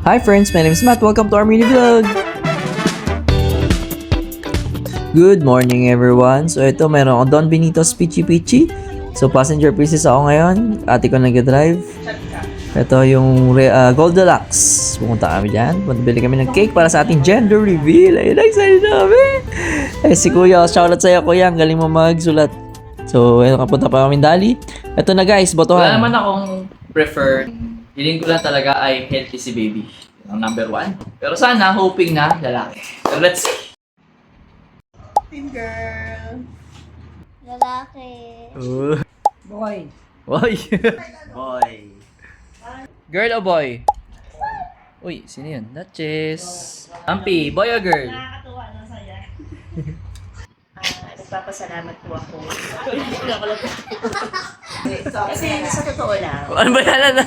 Hi friends, my name is Matt. Welcome to our mini vlog. Good morning everyone. So ito, meron ako Don Benito's Pichi Pichi. So passenger princess ako ngayon. Ate ko nag-drive. Ito yung Gold Deluxe. Pumunta kami dyan. Bili kami ng cake para sa ating gender reveal. Ayun, excited na kami. Eh si Kuya, shoutout sa'yo Kuya. Ang galing mo magsulat. So ayun, kapunta pa kami Dali. Ito na guys, botohan. Wala naman akong preferred. Feeling ko lang talaga ay healthy si baby. Ang number one. Pero sana, hoping na lalaki. So let's see. Team girl. Lalaki. Boy. Boy. Boy. Girl o boy? Uy, sino yun? Duchess. Ampi, boy o girl? Nakakatuwa na saya. Nagpapasalamat po ako. Kasi sa totoo lang. Ano ba yan?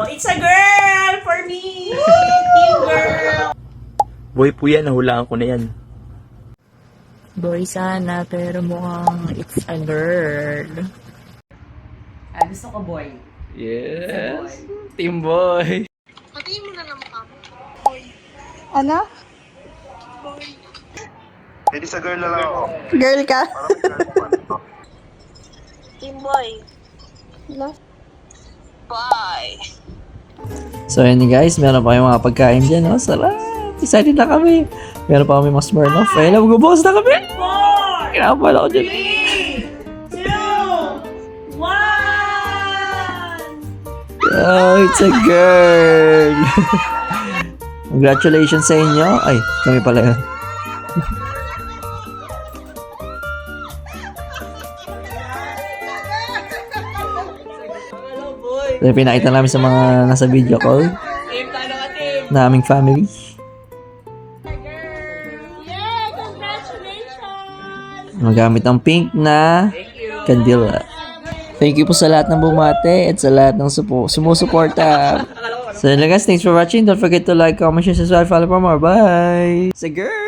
It's a girl for me! Team girl! Boy po yan, nahulaan ko na yan. Boy sana, pero mukhang it's a girl. Gusto ko boy. Yes. Team boy. Hindi sa girl na lang ako. Girl ka? Team boy. So yun guys, meron pa kayong mga pagkain dyan. Oh, sarap. Excited na kami. Meron pa kami mga Smirnoff. Ayun na, mag-boss na kami. Kinapal ako dyan. 3, 2, 1! Oh, it's a girl. Congratulations sa inyo. Ay, kami pala yun. So, pinakita namin sa mga nasa video call na aming family. Yay! Congratulations! Magamit ang pink na kandila. Thank you po sa lahat ng bumate at sa lahat ng sumusuporta. So yun lang guys, thanks for watching. Don't forget to like, comment, share, subscribe, follow for more. Bye! Sa girl!